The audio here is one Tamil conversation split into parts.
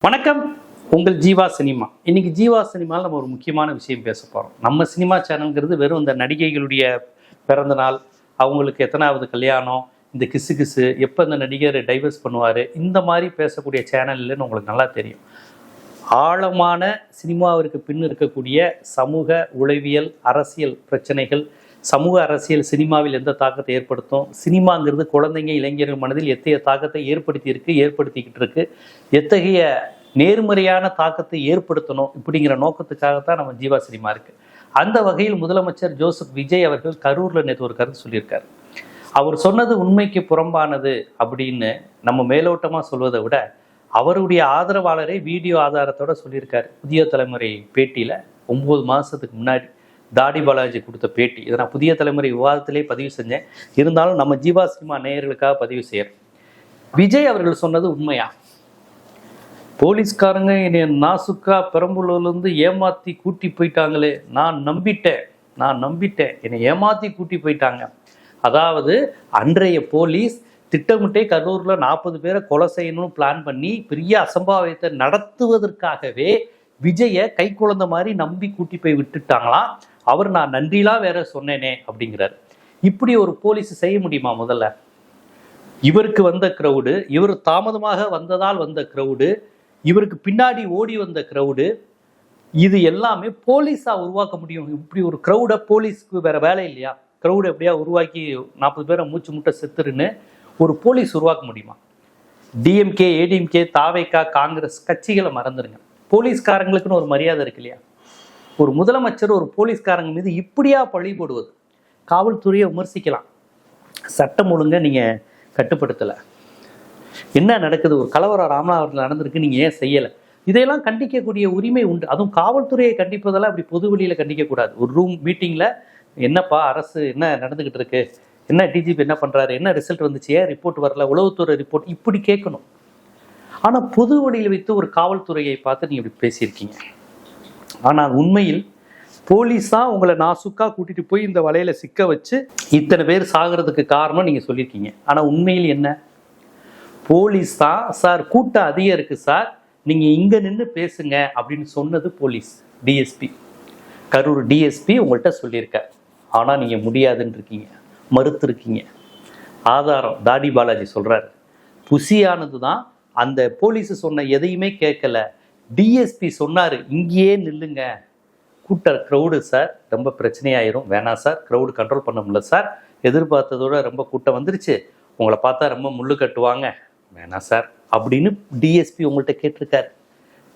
வணக்கம். உங்கள் ஜீவா சினிமா. இன்னைக்கு ஜீவா சினிமாவில் நம்ம ஒரு முக்கியமான விஷயம் பேச போகிறோம். நம்ம சினிமா சேனல்ங்கிறது வெறும் இந்த நடிகைகளுடைய பிறந்த நாள், அவங்களுக்கு எத்தனாவது கல்யாணம், இந்த கிசு கிசு, எப்போ இந்த நடிகர் டைவர்ஸ் பண்ணுவார், இந்த மாதிரி பேசக்கூடிய சேனல் இல்லைன்னு உங்களுக்கு நல்லா தெரியும். ஆழமான சினிமாவிற்கு பின் இருக்கக்கூடிய சமூக, உளவியல், அரசியல் பிரச்சனைகள், சமூக அரசியல் சினிமாவில் எந்த தாக்கத்தை ஏற்படுத்தும், சினிமாங்கிறது குழந்தைங்க இளைஞர்கள் மனதில் எத்தகைய தாக்கத்தை ஏற்படுத்திக்கிட்டு இருக்கு, எத்தகைய நேர்மறையான தாக்கத்தை ஏற்படுத்தணும் இப்படிங்கிற நோக்கத்துக்காகத்தான் நம்ம ஜீவா சினிமா இருக்கு. அந்த வகையில் முதலமைச்சர் ஜோசப் விஜய் அவர்கள் கரூர்ல நேற்று ஒரு கருத்து சொல்லியிருக்காரு. அவர் சொன்னது உண்மைக்கு புறம்பானது அப்படின்னு நம்ம மேலோட்டமா சொல்வதை விட அவருடைய ஆதரவாளரை வீடியோ ஆதாரத்தோட சொல்லியிருக்காரு. புதிய தலைமுறை பேட்டியில 9 மாசத்துக்கு முன்னாடி தாடி பாலாஜி கொடுத்த பேட்டி. இதை நான் புதிய தலைமுறை விவாதத்திலே பதிவு செஞ்சேன். இருந்தாலும் நம்ம ஜீவா சினிமா நேயர்களுக்காக பதிவு செய்யறேன். விஜய் அவர்கள் சொன்னது உண்மையா? போலீஸ்காரங்க என்னை நாசுக்கா பெரம்பலூர்லேருந்து ஏமாற்றி கூட்டி போயிட்டாங்களே, நான் நம்பிட்டேன் என்னை ஏமாற்றி கூட்டி போயிட்டாங்க. அதாவது அன்றைய போலீஸ் திட்டமிட்டே கரூரில் 40 பேரை கொலை செய்யணும்னு பிளான் பண்ணி பெரிய அசம்பாவிதத்தை நடத்துவதற்காகவே விஜயை கை குழந்தை மாதிரி நம்பி கூட்டி போய் விட்டுட்டாங்களாம். அவர் நான் நன்றிலாம் வேற சொன்னேனே அப்படிங்கிறார். இப்படி ஒரு போலீஸ் செய்ய முடியுமா? முதல்ல இவருக்கு வந்த கிரவுடு, இவர் தாமதமாக வந்ததால் வந்த கிரவுடு, இவருக்கு பின்னாடி ஓடி வந்த கிரவுடு, இது எல்லாமே போலீஸா உருவாக்க முடியும்? இப்படி ஒரு கிரவுடை போலீஸ்க்கு வேற வேலை இல்லையா? கிரவுடை எப்படியா உருவாக்கி 40 பேரை மூச்சு முட்டை செத்துருன்னு ஒரு போலீஸ் உருவாக்க முடியுமா? டிஎம்கே, ஏடிஎம்கே, தாவேகா, காங்கிரஸ் கட்சிகளை மறந்துடுங்க. போலீஸ்காரங்களுக்குன்னு ஒரு மரியாதை இருக்கு இல்லையா? ஒரு முதலமைச்சர் ஒரு போலீஸ்காரங்க மீது இப்படியா பழி போடுவது? காவல்துறையை விமர்சிக்கலாம், சட்டம் ஒழுங்க நீங்க கட்டுப்படுத்தலை, என்ன நடக்குது, ஒரு கலவரம் ராமநாதபுரத்தில் நடந்திருக்கு, நீங்க ஏன் செய்யலை, இதையெல்லாம் கண்டிக்கக்கூடிய உரிமை உண்டு. அதுவும் காவல்துறையை கண்டிப்பதெல்லாம் அப்படி பொது வெளியில கண்டிக்கக்கூடாது. ஒரு ரூம் மீட்டிங்ல என்னப்பா அரசு என்ன நடந்துகிட்டு இருக்கு, என்ன டிஜிபி என்ன பண்றாரு, என்ன ரிசல்ட் வந்துச்சு, ஏன் ரிப்போர்ட் வரல, உளவுத்துறை ரிப்போர்ட், இப்படி கேட்கணும். ஆனா பொது வழியில் வைத்து ஒரு காவல்துறையை பார்த்து நீங்க இப்படி பேசியிருக்கீங்க. ஆனால் உண்மையில் போலீஸ் தான் உங்களை நாசுக்கா கூட்டிட்டு போய் இந்த வலையில சிக்க வச்சு இத்தனை பேர் சாகிறதுக்கு காரணம் நீங்க சொல்லியிருக்கீங்க. ஆனா உண்மையில் என்ன? போலீஸ் தான் சார் கூட்டம் அதிகம் இருக்கு சார், நீங்க இங்க நின்று பேசுங்க அப்படின்னு சொன்னது போலீஸ். டிஎஸ்பி, கரூர் டிஎஸ்பி உங்கள்கிட்ட சொல்லியிருக்க. ஆனா நீங்க முடியாதுன்னு இருக்கீங்க, மறுத்து இருக்கீங்க. ஆதாரம் தாடி பாலாஜி சொல்றாரு. புசியானது தான் அந்த போலீஸ் சொன்ன எதையுமே கேட்கல. டிஎஸ்பி சொன்னாரு இங்கேயே நில்லுங்க, கூட்ட க்ரௌடு சார், ரொம்ப பிரச்சனையாயிரும், வேணாம் சார், க்ரௌடு கண்ட்ரோல் பண்ண முடியல சார், எதிர்பார்த்ததோட ரொம்ப கூட்டம் வந்துருச்சு, உங்களை பார்த்தா ரொம்ப முள்ளு கட்டுவாங்க, வேணாம் சார் அப்படின்னு டிஎஸ்பி உங்கள்கிட்ட கேட்டிருக்காரு.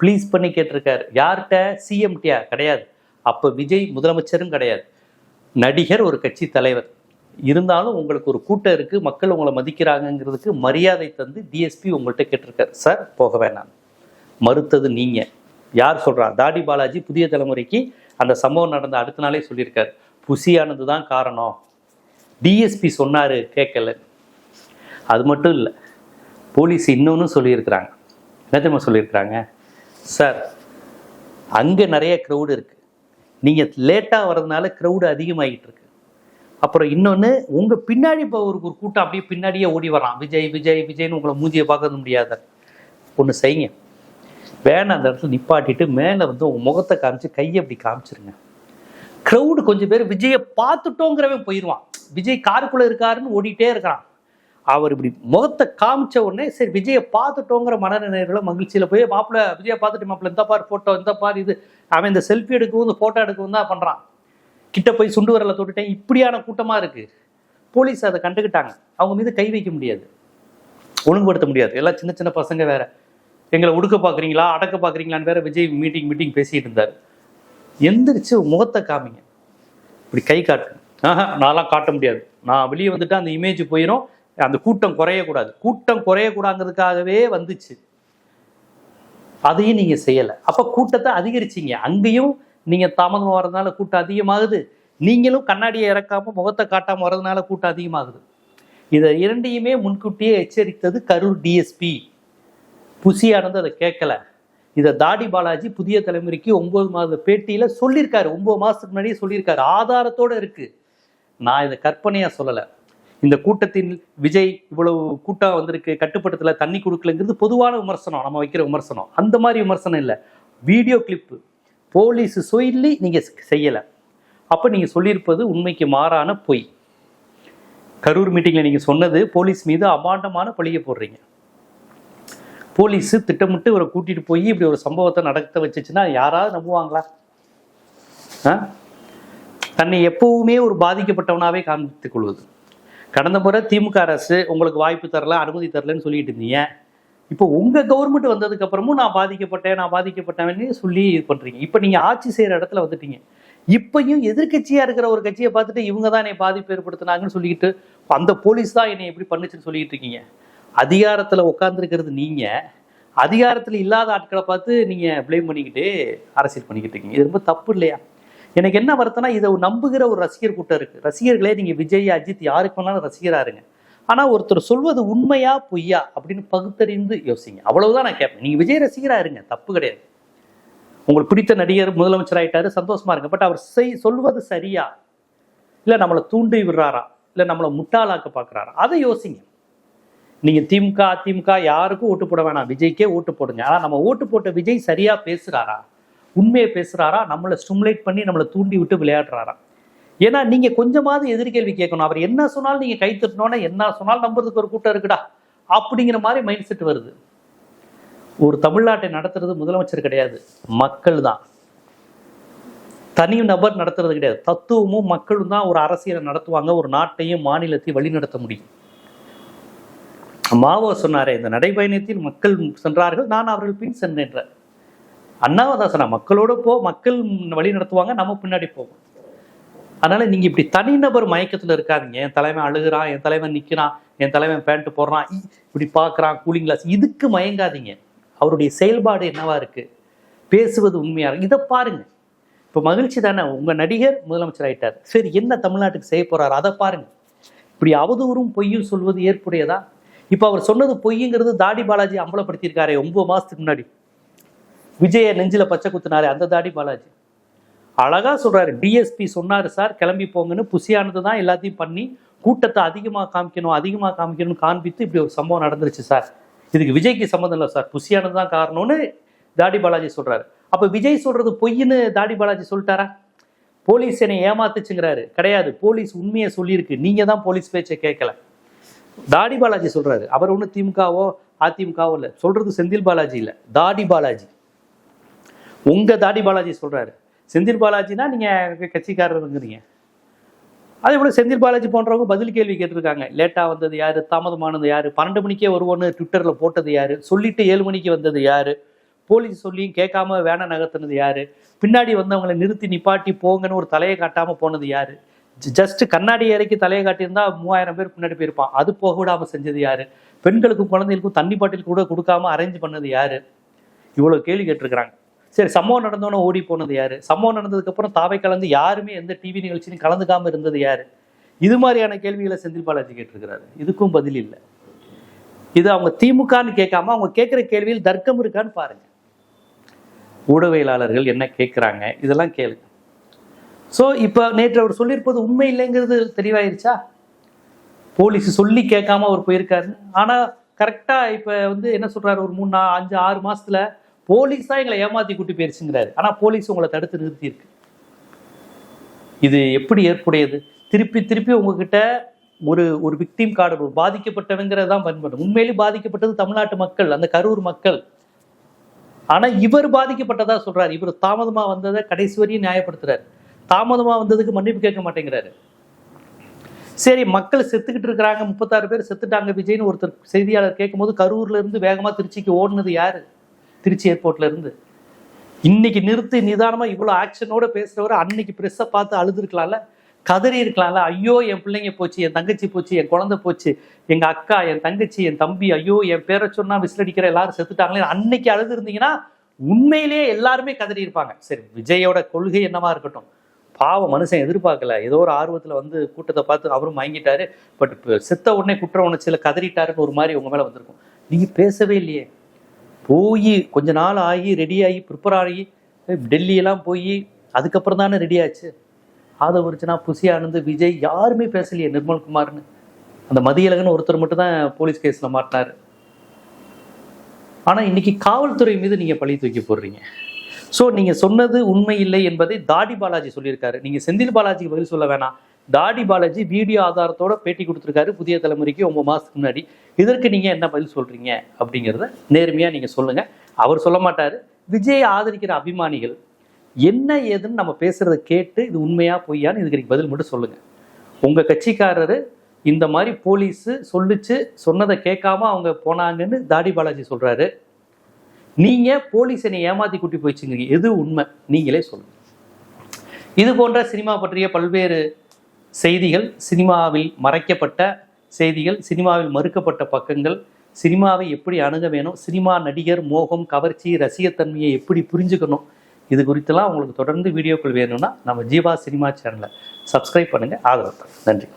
ப்ளீஸ் பண்ணி கேட்டிருக்காரு. யார்கிட்ட? சிஎம்டியா? கிடையாது. அப்போ விஜய் முதலமைச்சரும் கிடையாது, நடிகர், ஒரு கட்சி தலைவர். இருந்தாலும் உங்களுக்கு ஒரு கூட்டம் இருக்கு, மக்கள் உங்களை மதிக்கிறாங்கிறதுக்கு மரியாதை தந்து டிஎஸ்பி உங்கள்கிட்ட கேட்டிருக்காரு. சார் போக வேணாம். மறுத்தது நீங்க. யார் சொல்றா? தாடி பாலாஜி புதிய தலைமுறைக்கு அந்த சம்பவம் நடந்த அடுத்த நாளே சொல்லியிருக்காரு, புசியானது தான் காரணம், டிஎஸ்பி சொன்னாரு கேட்கல. அது மட்டும் இல்லை, போலீஸ் இன்னொன்னு சொல்லியிருக்கிறாங்க. என்ன தெரியுமா சொல்லியிருக்கிறாங்க? சார் அங்கே நிறைய க்ரௌடு இருக்கு, நீங்கள் லேட்டாக வர்றதுனால க்ரௌடு அதிகமாகிட்டு இருக்கு. அப்புறம் இன்னொன்று, உங்கள் பின்னாடி இப்போ ஒரு கூட்டம் அப்படியே பின்னாடியே ஓடி வரான், விஜய் விஜய் விஜய்னு உங்களை மூஞ்சியை பார்க்க முடியாத. ஒன்று செய்யுங்க, வேணாம் அந்த இடத்துல நிப்பாட்டிட்டு மேலே வந்து உங்கள் முகத்தை காமிச்சு கையை அப்படி காமிச்சிருங்க. க்ரௌடு கொஞ்சம் பேர் விஜயை பார்த்துட்டோங்கிறவன் போயிடுவான், விஜய் காருக்குள்ளே இருக்காருன்னு ஓடிட்டே இருக்கான். அவர் இப்படி முகத்தை காமிச்ச உடனே சரி விஜயை பார்த்துட்டோங்கிற மனநிலையில மகிழ்ச்சியில் போய் மாப்பிள்ள விஜயை பார்த்துட்டு மாப்பிள்ள இந்த பாரு ஃபோட்டோ, இந்த பாரு இது, அவன் இந்த செல்ஃபி எடுக்கவும் இந்த ஃபோட்டோ எடுக்கவும் தான் பண்ணுறான். கிட்ட போய் சுண்டு வரல தொட்டுட்டேன். இப்படியான கூட்டமாக இருக்கு. போலீஸ் அதை கண்டுக்கிட்டாங்க. அவங்க மீது கை வைக்க முடியாது, ஒழுங்குபடுத்த முடியாது. எல்லாம் சின்ன சின்ன பசங்க வேற, எங்களை உடுக்க பார்க்குறீங்களா அடக்க பார்க்குறீங்களான்னு வேற விஜய் மீட்டிங் பேசிட்டு இருந்தார். எந்திரிச்சு முகத்தை காமிங்க, இப்படி கை காட்டுங்க. நான்லாம் காட்ட முடியாது, நான் வெளியே வந்துட்டு அந்த இமேஜ் போயிடும், அந்த கூட்டம் குறையக்கூடாது, கூட்டம் குறையக்கூடாதுங்கிறதுக்காகவே வந்துச்சு, அதையும் நீங்க செய்யலை. அப்ப கூட்டத்தை அதிகரிச்சிங்க. அங்கேயும் நீங்க தாமதம் வர்றதுனால கூட்டம் அதிகமாகுது, நீங்களும் கண்ணாடியை இறக்காம முகத்தை காட்டாம வர்றதுனால கூட்டம் அதிகமாகுது. இதை இரண்டையுமே முன்கூட்டியே எச்சரித்தது கரூர் டிஎஸ்பி. புசியானது அதை கேட்கல. இதை தாடி பாலாஜி புதிய தலைமுறைக்கு 9 மாத பேட்டியில சொல்லியிருக்காரு. 9 மாசத்துக்கு முன்னாடியே சொல்லியிருக்காரு, ஆதாரத்தோட இருக்கு. நான் இதை கற்பனையா சொல்லலை. இந்த கூட்டத்தில் விஜய் இவ்வளவு கூட்டம் வந்திருக்கு, கட்டுப்பட்டத்தில் தண்ணி கொடுக்கலங்கிறது பொதுவான விமர்சனம், நம்ம வைக்கிற விமர்சனம். அந்த மாதிரி விமர்சனம் இல்லை. வீடியோ கிளிப்பு போலீஸ் சொல்லி நீங்கள் செய்யலை, அப்போ நீங்கள் சொல்லியிருப்பது உண்மைக்கு மாறான பொய். கரூர் மீட்டிங்கில் நீங்கள் சொன்னது போலீஸ் மீது அபாண்டமான பழியை போடுறீங்க. போலீஸு திட்டமிட்டு இவரை கூட்டிகிட்டு போய் இப்படி ஒரு சம்பவத்தை நடத்த வச்சுச்சுன்னா யாராவது நம்புவாங்களா? தன்னை எப்பவுமே ஒரு பாதிக்கப்பட்டவனாவே காண்பித்துக் கொள்வது. கடந்த முறை திமுக அரசு உங்களுக்கு வாய்ப்பு தரல, அனுமதி தரலன்னு சொல்லிட்டு இருந்தீங்க. இப்போ உங்கள் கவர்மெண்ட் வந்ததுக்கு அப்புறமும் நான் பாதிக்கப்பட்டேன்னு சொல்லி இது பண்ணுறீங்க. இப்போ நீங்கள் ஆட்சி செய்கிற இடத்துல வந்துட்டீங்க. இப்பயும் எதிர்கட்சியாக இருக்கிற ஒரு கட்சியை பார்த்துட்டு இவங்க தான் என்னை பாதிப்பு ஏற்படுத்தினாங்கன்னு சொல்லிக்கிட்டு அந்த போலீஸ் தான் என்னை எப்படி பண்ணுச்சுன்னு சொல்லிட்டு இருக்கீங்க. அதிகாரத்தில் உட்காந்துருக்கிறது நீங்கள், அதிகாரத்தில் இல்லாத ஆட்களை பார்த்து நீங்கள் ப்ளேம் பண்ணிக்கிட்டு அரசியல் பண்ணிக்கிட்டு இருக்கீங்க. இது ரொம்ப தப்பு இல்லையா? எனக்கு என்ன வருத்தனா, இதை நம்புகிற ஒரு ரசிகர் கூட்டம் இருக்குது. ரசிகர்களே நீங்கள் விஜய், அஜித் யாருக்கு வேணாலும் ரசிகராக இருங்க. ஆனால் ஒருத்தர் சொல்வது உண்மையா பொய்யா அப்படின்னு பகுத்தறிந்து யோசிங்க. அவ்வளவுதான் நான் கேட்பேன். நீங்கள் விஜய் ரசிகராக இருங்க, தப்பு கிடையாது. உங்களுக்கு பிடித்த நடிகர் முதலமைச்சர் ஆகிட்டாரு, சந்தோஷமா இருங்க. பட் அவர் சொல்வது சரியா, இல்லை நம்மளை தூண்டி விடுறாரா, இல்லை நம்மளை முட்டாளாக்க பார்க்குறாரா, அதை யோசிங்க. நீங்கள் திமுக அதிமுக யாருக்கும் ஓட்டு போட வேணாம், விஜய்க்கே ஓட்டு போடுங்க. ஆனால் நம்ம ஓட்டு போட்ட விஜய் சரியா பேசுகிறாரா, உண்மையை பேசுகிறாரா, நம்மளை ஸ்டிமுலேட் பண்ணி நம்மளை தூண்டி விட்டு விளையாடுறாரா? ஏன்னா நீங்கள் கொஞ்சமாவது எதிர்கேள்வி கேட்கணும். அவர் என்ன சொன்னாலும் நீங்கள் கை தட்டினோன்னா என்ன சொன்னாலும் நம்புறதுக்கு ஒரு கூட்டம் இருக்குடா அப்படிங்கிற மாதிரி மைண்ட் செட் வருது. ஒரு தமிழ்நாட்டை நடத்துறது முதலமைச்சர் கிடையாது, மக்கள் தான். தனி நபர் நடத்துறது கிடையாது. தத்துவமும் மக்களும் தான் ஒரு அரசியலை நடத்துவாங்க, ஒரு நாட்டையும் மாநிலத்தையும் வழி நடத்த முடியும். மாவோ சொன்னாரே, இந்த நடைபயணத்தில் மக்கள் சென்றார்கள், நான் அவர்கள் பின் சென்றேன். அண்ணாவதாசனா மக்களோட மக்கள் வழி நடத்துவாங்க, நம்ம பின்னாடி போவோம். அதனால நீங்க இப்படி தனிநபர் மயக்கத்துல இருக்காதீங்க. என் தலைவன் அழுகிறான், என் தலைவன் நிக்கிறான், என் தலைவன் பேண்ட் போடுறான், இப்படி பாக்குறான், கூலிங் கிளாஸ், இதுக்கு மயங்காதீங்க. அவருடைய செயல்பாடு என்னவா இருக்கு, பேசுவது உண்மையா இருக்கு, இதை பாருங்க. இப்போ மகிழ்ச்சி தானே, உங்க நடிகர் முதலமைச்சர் ஆயிட்டார், சரி என்ன தமிழ்நாட்டுக்கு செய்ய போறாரு அதை பாருங்க. இப்படி அவதூறும் பொய்யும் சொல்வது ஏற்புடையதா? இப்போ அவர் சொன்னது பொய்யுங்கிறது தாடி பாலாஜி அம்பலப்படுத்தியிருக்காரு 9 மாசத்துக்கு முன்னாடி. விஜய நெஞ்சில பச்சை குத்துனாரு அந்த தாடி பாலாஜி அழகா சொல்றாரு. டிஎஸ்பி சொன்னாரு சார் கிளம்பி போங்கன்னு, புசியானது தான் எல்லாத்தையும் பண்ணி கூட்டத்தை அதிகமாக காமிக்கணும்னு காண்பித்து இப்படி ஒரு சம்பவம் நடந்துருச்சு சார். இதுக்கு விஜய்க்கு சம்மந்தம் இல்லை சார், புசியானது தான் காரணம்னு தாடி பாலாஜி சொல்றாரு. அப்ப விஜய் சொல்றது பொய்ன்னு தாடி பாலாஜி சொல்லிட்டாரா? போலீஸ் என்னை ஏமாத்துச்சுங்கிறாரு. கிடையாது, போலீஸ் உண்மையை சொல்லியிருக்கு, நீங்க தான் போலீஸ் பேச்சை கேட்கல. தாடி பாலாஜி சொல்றாரு. அவர் ஒன்றும் திமுகவோ அதிமுகவோ இல்லை, சொல்றது செந்தில் பாலாஜி இல்லை, தாடி பாலாஜி. உங்க தாடி பாலாஜி சொல்றாரு. செந்தில் பாலாஜினா நீங்க கட்சிக்காரருங்கிறீங்க. அதே போல செந்தில் பாலாஜி போன்றவங்க பதில் கேள்வி கேட்டிருக்காங்க. லேட்டா வந்தது யாரு, தாமதமானது யாரு, 12 மணிக்கே வருவோன்னு ட்விட்டர்ல போட்டது யாரு, சொல்லிட்டு 7 மணிக்கு வந்தது யாரு, போலீஸ் சொல்லியும் கேட்காம வேனை நகர்த்தினது யாரு, பின்னாடி வந்தவங்களை நிறுத்தி நிப்பாட்டி போங்கன்னு ஒரு தலையை காட்டாம போனது யாரு, ஜஸ்ட் கண்ணாடி இறக்கி தலையை காட்டியிருந்தா 3000 பேர் பின்னாடி போயிருப்பான், அது போக விடாம செஞ்சது யாரு, பெண்களுக்கும் குழந்தைகளுக்கும் தண்ணி பாட்டில் கூட கொடுக்காம அரேஞ்ச் பண்ணது யாரு, இவ்வளவு கேள்வி கேட்டிருக்கிறாங்க. சரி, சம்பவம் நடந்தோன்னே ஓடி போனது யாரு, சம்பவம் நடந்ததுக்கு அப்புறம் தாவை கலந்து யாருமே எந்த டிவி நிகழ்ச்சியும் கலந்துக்காம இருந்தது யாரு, இது மாதிரியான கேள்விகளை செந்தில் பாலாஜி கேட்டிருக்கிறாரு. இதுக்கும் பதில் இல்லை. இது அவங்க திமுகன்னு கேட்காம அவங்க கேட்கிற கேள்வியில் தர்க்கம் இருக்கான்னு பாருங்க. ஊடகவியலாளர்கள் என்ன கேட்குறாங்க இதெல்லாம் கேளுங்க. ஸோ இப்போ நேற்று அவர் சொல்லியிருப்பது உண்மை இல்லைங்கிறது தெளிவாயிருச்சா? போலீஸ் சொல்லி கேட்காம அவர் போயிருக்காரு. ஆனால் கரெக்டாக இப்போ என்ன சொல்றாரு, ஒரு 3, 5, 6 மாசத்துல போலீஸ் தான் எங்களை ஏமாத்தி கூட்டி போயிருச்சுங்கிறாரு. ஆனால் போலீஸ் உங்களை தடுத்து நிறுத்தியிருக்கு. இது எப்படி ஏற்புடையது? திருப்பி உங்ககிட்ட ஒரு விக்டிம் கார்டு, ஒரு பாதிக்கப்பட்டவங்கிறதான் பயன்படும். உண்மையிலேயே பாதிக்கப்பட்டது தமிழ்நாட்டு மக்கள், அந்த கரூர் மக்கள். ஆனா இவர் பாதிக்கப்பட்டதா சொல்றாரு. இவர் தாமதமா வந்ததை கடைசி வரையும் நியாயப்படுத்துறாரு. தாமதமா வந்ததுக்கு மன்னிப்பு கேட்க மாட்டேங்கிறாரு. சரி, மக்கள் செத்துக்கிட்டு இருக்கிறாங்க, 36 பேர் செத்துட்டாங்க விஜய்னு ஒருத்தர் செய்தியாளர் கேட்கும் போது கரூர்ல இருந்து வேகமா திருச்சிக்கு ஓடுனது யாரு? திருச்சி ஏர்போர்ட்ல இருந்து. இன்னைக்கு நிறுத்தி நிதானமா இவ்வளவு ஆக்ஷனோட பேசுறவரை அன்னைக்கு பிரஸ்ஸை பார்த்து அழுதுருக்கலாம்ல, கதறி இருக்கலாம்ல. ஐயோ என் பிள்ளைங்க போச்சு, என் தங்கச்சி போச்சு, என் குழந்தை போச்சு, எங்க அக்கா, என் தங்கச்சி, என் தம்பி, ஐயோ என் பேரை சொன்னா விசிலடிக்கிற எல்லாரும் செத்துட்டாங்களே, அன்னைக்கு அழுது இருந்தீங்கன்னா உண்மையிலேயே எல்லாருமே கதறி இருப்பாங்க. சரி, விஜயோட கொள்கை என்னவா இருக்கட்டும், பாவம் மனுஷன் எதிர்பார்க்கல, ஏதோ ஒரு ஆர்வத்துல கூட்டத்தை பார்த்து அவரும் வாங்கிட்டாரு. பட் இப்போ செத்த உடனே குற்ற உணர்ச்சியில கதறிட்டாருன்னு ஒரு மாதிரி உங்க மேல வந்திருக்கும். நீங்க பேசவே இல்லையே. போய் கொஞ்ச நாள் ஆகி ரெடி ஆகி ப்ரிப்பேர் ஆகி டெல்லியெல்லாம் போய் அதுக்கப்புறம் தானே ரெடி ஆச்சு. ஆதவ அர்ச்சனா, புசி ஆனந்த், விஜய் யாருமே பேசலையே, நிர்மல்குமார்னு. அந்த மதியழகன் ஒருத்தர் மட்டும் தான் போலீஸ் கேஸ்ல மாட்டினாரு. ஆனா இன்னைக்கு காவல்துறை மீது நீங்க பழி தூக்கி போடுறீங்க. ஸோ நீங்க சொன்னது உண்மை இல்லை என்பதை தாடி பாலாஜி சொல்லியிருக்காரு. நீங்க செந்தில் பாலாஜிக்கு பதில் சொல்ல வேணாம். தாடி பாலாஜி வீடியோ ஆதாரத்தோட பேட்டி கொடுத்துருக்காரு புதிய தலைமுறைக்கு 9 மாசத்துக்கு முன்னாடி. இதற்கு நீங்க என்ன பதில் சொல்றீங்க அப்படிங்கிறத நேர்மையா நீங்க சொல்லுங்க. அவர் சொல்ல மாட்டாரு. விஜய் ஆதரிக்கிற அபிமானிகள் என்ன ஏதுன்னு நம்ம பேசுறதை கேட்டு இது உண்மையா பொய்யான்னு இதுக்கு நீங்க பதில் மட்டும் சொல்லுங்க. உங்க கட்சிக்காரரு இந்த மாதிரி போலீஸ் சொல்லிச்சு, சொன்னதை கேட்காம அவங்க போனாங்கன்னு தாடி பாலாஜி சொல்றாரு. நீங்க போலீஸ் என்னை ஏமாத்தி கூட்டி போயிடுச்சுங்க, எது உண்மை நீங்களே சொல்லுங்க. இது போன்ற சினிமா பற்றிய பல்வேறு செய்திகள், சினிமாவில் மறைக்கப்பட்ட செய்திகள், சினிமாவில் மறுக்கப்பட்ட பக்கங்கள், சினிமாவை எப்படி அணுக வேணும், சினிமா நடிகர் மோகம், கவர்ச்சி, ரசிகத்தன்மையை எப்படி புரிஞ்சுக்கணும், இது குறித்தெல்லாம் உங்களுக்கு தொடர்ந்து வீடியோக்கள் வேணும்னா நம்ம ஜீவா சினிமா சேனலை சப்ஸ்கிரைப் பண்ணுங்க, ஆதரவு. நன்றி.